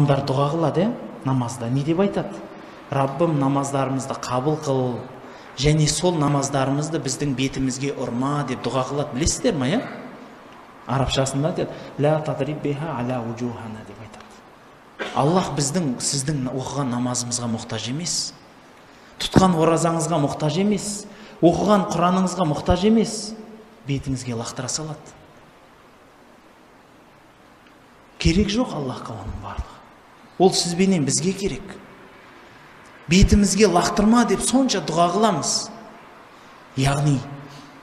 дұға қылады, намазда не деп айтады? Раббым, намаздарымызды қабыл қыл, және сол намаздарымызды біздің бетімізге ұрма деп дұға қылады. Білесіздер ме, арабшасында айтады, ла тадриб биха аля вужухана деп айтады. Аллах сіздің оқыған намазымызға мұқтаж емес, тұтқан оразаңызға мұқтаж емес, оқыған Құраныңызға мұқтаж емес, бетіңізге лақтыра салады. Керек жоқ Аллахқа оның барлығы. Ол сізбенен бізге керек. Бетімізге лақтырма деп сонша дұға қыламыз. Яғни,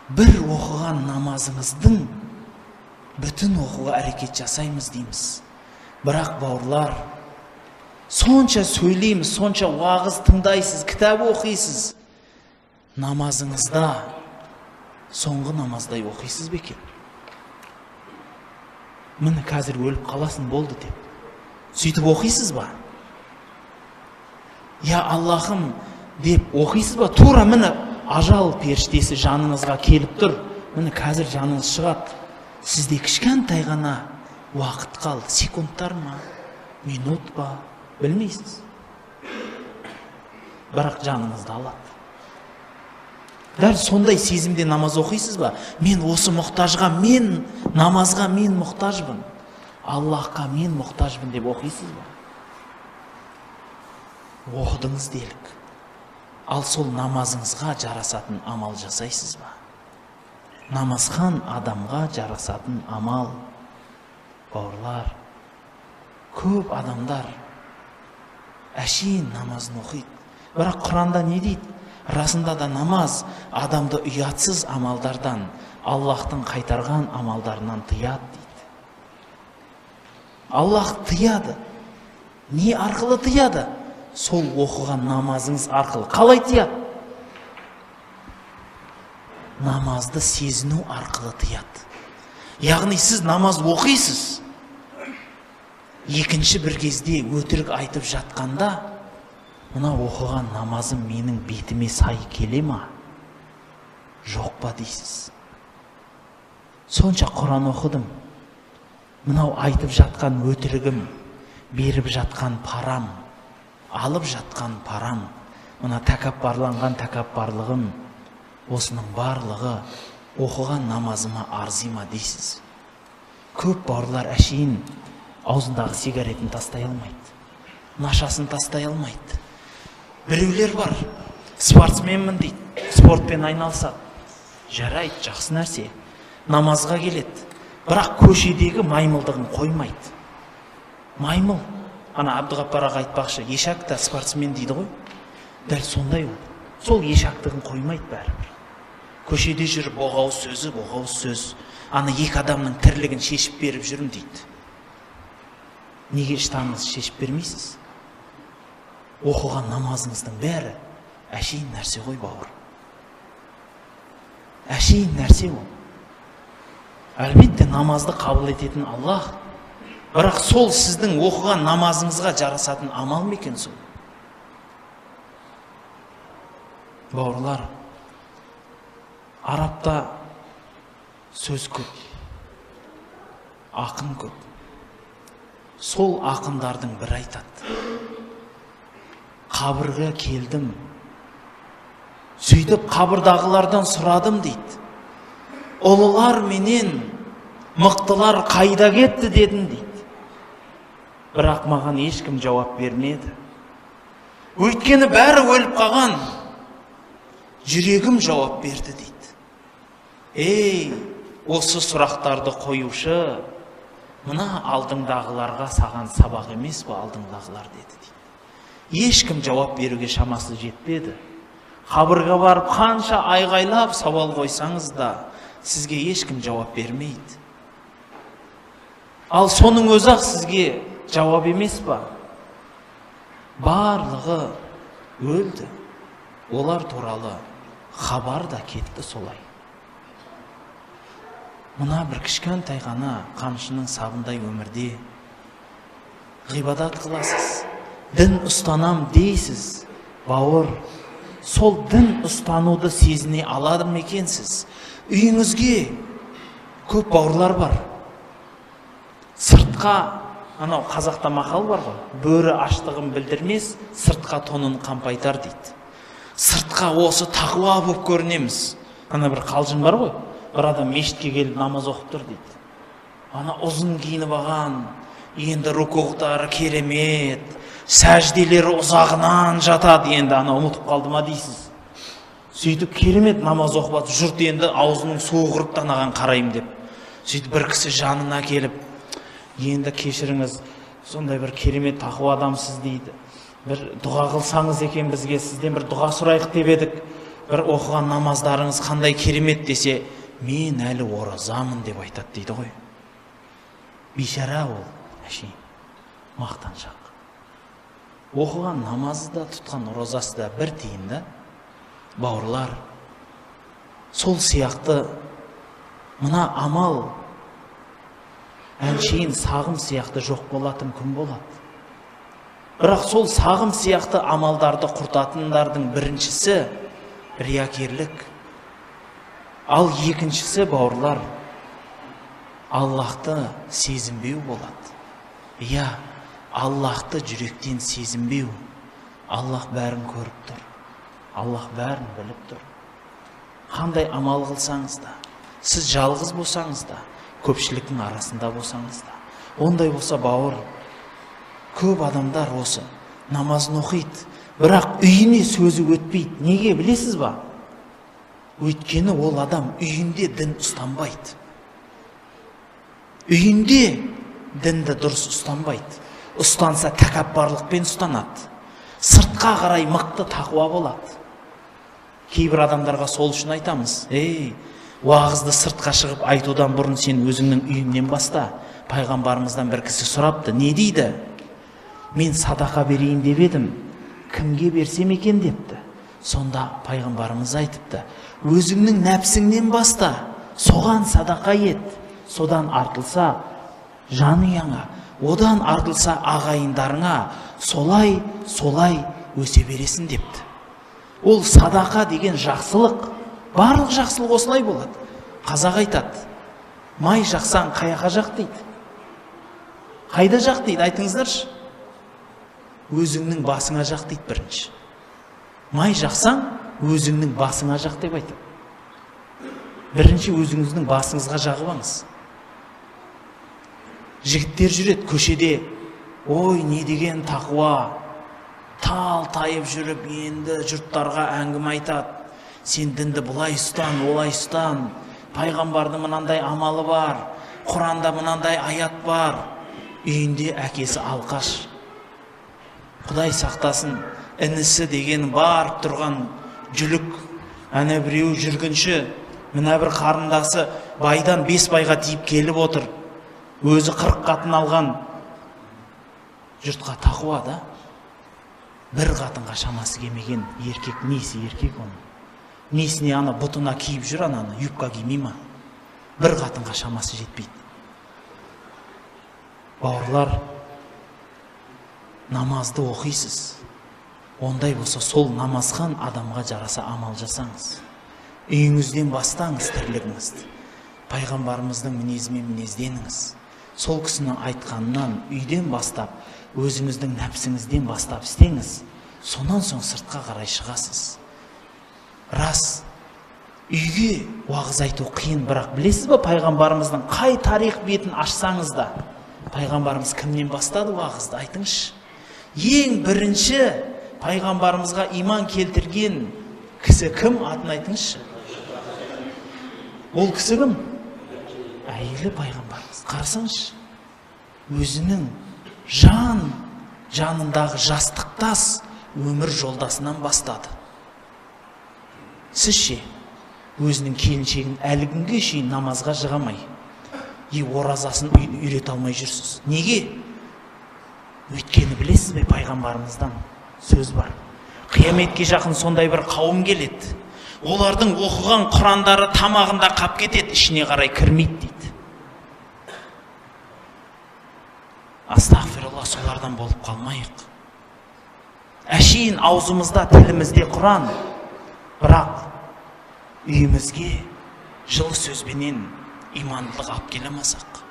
бір оқыған намазыңыздың бүтін оқуға әрекет жасаймыз дейміз. Бірақ бауырлар, сонша сөйлейміз, сонша уағыз тыңдайсыз, кітап оқисыз. Намазыңызда соңғы намаздай оқисыз бе екен? Міне қазір өліп қаласын болды деп. Сөйтіп оқисыз ба? Я Аллахым деп оқисыз ба? Тура міне ажал періштесі жаныңызға келіп тұр. Міне қазір жаныңыз шығады. Сізде кішкентай ғана уақыт қалды. Секундтар ма? Минут па? Білмейсіз. Бірақ жаныңызды алады. Дәл сондай сезімде намаз оқисыз ба? Мен осы мұқтажға, мен намазға мен мұқтажбын. Аллахқа мен мұқтажбын деп оқисыз ба? Оқыдыңыз делік. Ал сол намазыңызға жарасатын амал жасайсыз ба? Намазхан адамға жарасатын амал. Бауырлар, көп адамдар әшейін намазын оқиды. Бірақ Құранда не дейді? Расында да намаз адамды ұятсыз амалдардан, Аллахтың қайтарған амалдарынан тыяды дейді. Аллах тыяды. Не арқылы тыяды? Сол оқыған намазыңыз арқылы. Қалай тыяды? Намазды сезіну арқылы тыяды. Яғни сіз намаз оқисыз. Екінші бір кезде өтірік айтып жатқанда, мына оқыған намазым менің бетіме сай келе ма? Жоқ па дейсіз. Сонша Құран оқыдым. Мынау айтып жатқан өтірігім, беріп жатқан парам, алып жатқан парам, мына тәкаппарланған тәкаппарлығым, осының барлығы оқыған намазыма арзима дейсіз. Көп бауырлар әшейін аузындағы сигаретін тастай алмайды, нашасын тастай алмайды. Біреулер бар, спортсменмін дейді, спортпен айналысады. Жарайды, жақсы нәрсе. Намазға келеді, бірақ көшедегі маймылдығын қоймайды. Маймыл, ана Абдығаппар аға айтпақшы, ешак та спортсмен дейді ғой. Дәл сондай ол. Сол ешактығын қоймайды бәрібір. Көшеде жүріп, оғауыз сөз. Ана екі адамның тірлігін шешіп беріп жүрім дейді. Неге іштаныңыз шешіп бермейсіз? Оқыған намазыңыздың бәрі әшейін нәрсе ғой бауыр. Әшейін нәрсе ол. Әлбетте намазды қабыл ететін Аллах. Бірақ сол сіздің оқыған намазыңызға жарасатын амал ма екен сол? Бауырлар, арабта сөз көп, ақын көп. Сол ақындардың бір айтады. Қабырға келдім, сөйтіп қабырдағылардан сұрадым дейді. Ұлылар менен мықтылар қайда кетті дедім дейді. Бірақ маған ешкім жауап бермеді. Өйткені бәрі өліп қалған. Жүрегім жауап берді дейді. Ей, осы сұрақтарды қоюшы, мына алдыңдағыларға саған сабақ емес пе алдыңдағылар деді дейді. Ешкім жауап беруге шамасы жетпеді. Қабырға барып қанша айғайлап сауал қойсаңыз да, сізге ешкім жауап бермейді. Ал соның өзі сізге жауап емес па? Барлығы өлді. Олар туралы хабар да кетті солай. Мына бір кішкентай ғана қамшының сабындай өмірде ғибадат қыласыз. Дін ұстанам дейсіз, бауыр. Сол дін ұстануды сезіне алады ма екенсіз? Үйіңізге көп бауырлар бар. Сыртқа Анау қазақта мақал бар ғой, бөрі аштығын білдірмес, сыртқа тонын қампайтар дейді. Сыртқа осы тақуа болып көрінеміз. Ана бір қалжың бар ғой, бір адам мешітке келіп намаз оқып тұр дейді. Ана ұзын киініп алған, енді рукуғдары керемет, сәжделері ұзағынан жатады, енді ана ұмытып қалды ма дейсіз. Сөйтіп керемет намаз оқып жатыр, жұрт енді аузының суы құрып анаған қарайым деп. Сөйтіп бір кісі жанына келіп, енді кешіріңіз, сондай бір керемет тақуа адамсыз дейді. Бір дұға қылсаңыз екен бізге, сізден бір дұға сұрайық деп едік. Бір оқыған намаздарыңыз қандай керемет десе, мен әлі оразамын деп айтады дейді ғой. Бейшара ол, әшейін, мақтаншақ. Оқыған намазы да, тұтқан оразасы да бір тиын да. Бауырлар, сол сияқты мына амал әншейін сағым сияқты жоқ болатын күн болады. Бірақ сол сағым сияқты амалдарды құртатындардың біріншісі риякерлік. Ал екіншісі, бауырлар, Аллахты сезінбеу болады. Иә, Аллахты жүректен сезінбеу. Аллах бәрін көріп тұр. Аллах бәрін біліп тұр. Қандай амал қылсаңыз да, сіз жалғыз болсаңыз да, көпшіліктің арасында болсаңыз да, ондай болса, бауыр, көп адамдар осы намазын оқиды, бірақ үйіне сөзі өтпейді. Неге білесіз ба? Өйткені ол адам үйінде дін ұстанбайды. Үйінде дінді дұрыс ұстанбайды. Ұстанса тәкаппарлықпен ұстанады. Сыртқа қарай мықты тақуа болады. Кейбір адамдарға сол үшін айтамыз. Уағызды сыртқа шығып айтудан бұрын сен өзіңнің үйіңнен баста. Пайғамбарымыздан бір кісі сұрапты. Не дейді? Мен садақа берейін деп едім. Кімге берсем екен депті. Сонда пайғамбарымыз айтыпты. Өзіңнің нәпсіңнен баста. Соған садақа ет. Содан артылса жанұяңа, одан артылса ағайындарыңа, солай өсе бересің депті. Ол садақа деген жақсылық. Барлық жақсылық осылай болады. Қазақ айтады, май жақсаң қаяқа жақ дейді. Қайда жақ дейді, айтыңыздаршы. Өзіңнің басыңа жақ дейді бірінші. Май жақсаң өзіңнің басыңа жақ деп айтады. Бірінші өзіңіздің басыңызға жағып. Жігіттер жүреді көшеде, ой, не деген тақуа, тайып жүріп, енді жұрттарға әңгіме айтады. Сен дінді бұлай ұстан, олай ұстан, пайғамбардың мынандай амалы бар, Құранда мынандай аят бар. Үйінде әкесі алқаш. Құдай сақтасын, інісі деген бар тұрған жүлік. Әне біреу жүргінші, мына бір қарындасы байдан 5 байға тиіп келіп отыр. Өзі 40 қатын алған. Жұртқа тақуа да. Бір қатынға шамасы келмеген еркек, несі еркек оның? Несіне ана бұтына киіп жүр, ананы юбка кимей ма? Бір қатынға шамасы жетпейді. Бауырлар, намазды оқисыз. Ондай болса, сол намазхан адамға жараса амал жасаңыз. Үйіңізден бастаңыз тірлігіңізді. Пайғамбарымыздың мінезімен мінезденіңіз. Сол кісінің айтқанынан үйден бастап, өзіңіздің нәпсіңізден бастап істеңіз. Сонан соң сыртқа қарай шығасыз. Рас, үйге уағыз айту қиын, бірақ білесіз ба, пайғамбарымыздың қай тарих бетін ашсаңыз да, пайғамбарымыз кімнен бастады уағызды, айтыңызшы. Ең бірінші пайғамбарымызға иман келтірген кісі кім, атын айтыңызшы. Ол кісі кім? Әйелі пайғамбарымыз. Қарасаңызшы, өзінің жанындағы жастықтас өмір жолдасынан бастады. Сіз ше, өзінің келіншегін әлі күнге шейін намазға жығамай, оразасын үйрете алмай жүрсіз. Неге? Өйткені білесіз бе, пайғамбарымыздан сөз бар. Қияметке жақын сондай бір қауым келеді. Олардың оқыған Құрандары тамағында қап кетеді, ішіне қарай кірмейді дейді. Астағфирулла, солардан болып қалмайық. Әшейін аузымызда, тілімізде Құран, бірақ үйімізге жылы сөзбенен имандылық алып келе алмасақ.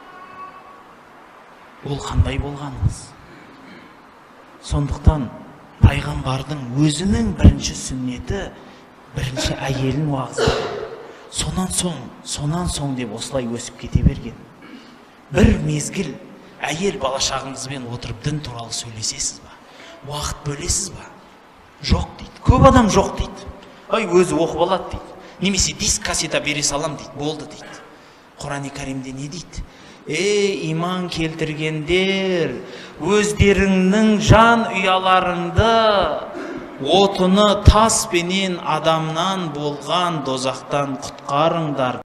ол қандай болғаныңыз. Сондықтан пайғамбардың өзінің бірінші сүннеті бірінші әйелін уағыздаған. Сонан соң деп осылай өсіп кете берген. Бір мезгіл әйел бала шағыңызбен отырып дін туралы сөйлесесіз ба? Уақыт бөлесіз ба? Жоқ дейді. Көп адам жоқ дейді. Өзі оқып алады дейді. Немесе диск кассета бере салам дейді. Болды дейді. Құран-ы Кәримде не дейді? Иман келтіргендер, өздеріңнің жан ұяларыңды отыны тас пенен адамнан болған дозақтан құтқарыңдар.